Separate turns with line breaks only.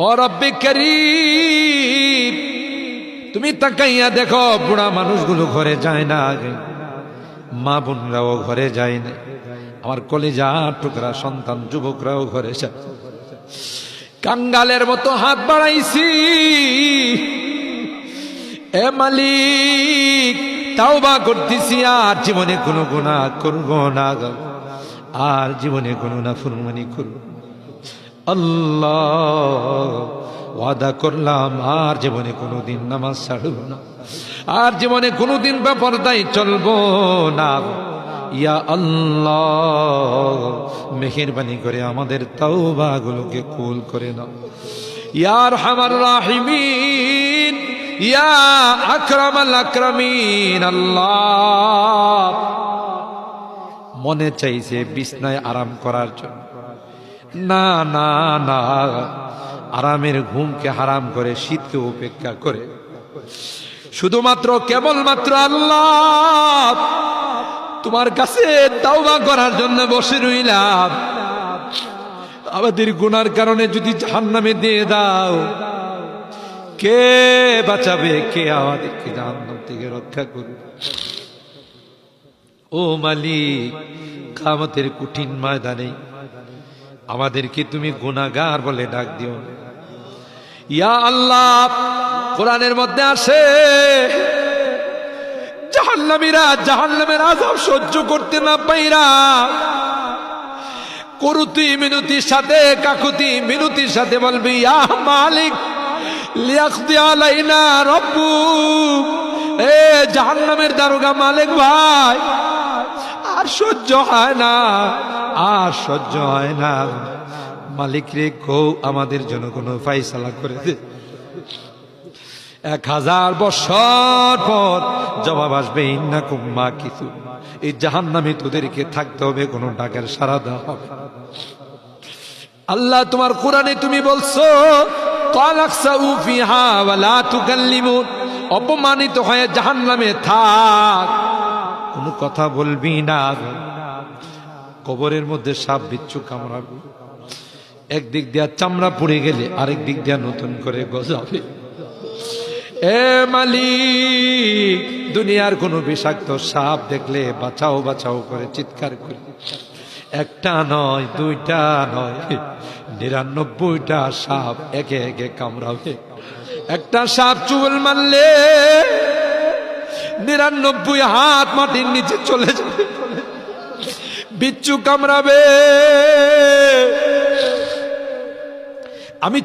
ও রব্বে করিম, তুমি তাকাইয়া দেখো, বুড়া মানুষগুলো ঘরে যায় না, আগে মা বোনরাও ঘরে যায় না, আমার কলিজা টুকরা সন্তান যুবকরাও ঘরে যায়। কাঙ্গালের মতো হাত বাড়াইছি, এ মালিক তাওবা করতেছি, আর জীবনে কোনো গুনাহ করব না, আর জীবনে কোনো নাফরমানি করব। আল্লাহ ওয়াদা করলাম আর জীবনে কোনোদিন নামাজ ছাড়ব না, আর জীবনে কোনোদিন বেপরদায় চলবো না। ইয়া আল্লাহ, মেহেরবানি করে আমাদের তাওবাগুলোকে কবুল করে নাও। ইয়া আরহামার রাহিমিন, ইয়া আকরামাল আকরামিন। আল্লাহ, মনে চাইছে বিছনায় আরাম করার জন্য, না না না, আরামের ঘুমকে হারাম করে, শীতকে উপেক্ষা করে শুধুমাত্র কেবলমাত্র আল্লাহ তোমার কাছে তাওবা করার জন্য বসে রইলাম। আমাদের গুনার কারণে যদি জাহান্নামে দিয়ে দাও, কে বাঁচাবে, কে আমাদেরকে জাহান্নাম থেকে রক্ষা করবে? ও মালিক, কিয়ামতের কঠিন ময়দানে আমাদেরকে তুমি গুনাহগার বলে ডাক দিও। ইয়া আল্লাহ, কোরআনের মধ্যে আসে জাহান্নামীরা জাহান্নামের আযাব সহ্য করতে না পাইরা কুরুতি মিনতির সাথে, কাকুতি মিনতির সাথে বলবি, ইয়া মালিক লিয়াকদি আলাইনা রাব্বুক। এ জাহান্নামের দারোগা মালিক ভাই, আর সহ্য হয় না, আর সহ্য হয় না, মালিক রে কও আমাদের জন্য কোনো ফায়সালা করে দে। 1000 বছর পর জবাব আসবে, ইন্নাকুম মাকিসুন। এই জাহান্নামে তোদেরকে থাকতে হবে, কোনো ডাকের সাড়া দেওয়া হবে। আল্লাহ তোমার কোরআনে তুমি বলছো, কালাকসাউ ফিহা ওয়া লা তুকাল্লিমুন, অপমানিত হয়ে জাহান্নামে থাক, কোনো কথা বলবি না। কবরের মধ্যে সাপ বিচ্ছু কামড়াবে, একদিক দিয়া চামড়া পুড়ে গেলে আরেক দিক দিয়া নতুন করে গজাবে। এ মালিক, দুনিয়ার কোন বিষাক্ত সাপ দেখলে বাঁচাও বাঁচাও করে চিৎকার করে, একটা নয়, দুইটা নয়, 99টা সাপ একে একে কামড়াবে। একটা সাপ চুল মারলে 99 হাত মাটির নিচে চলে যাবে, বিচ্ছু কামড়াবে। আমি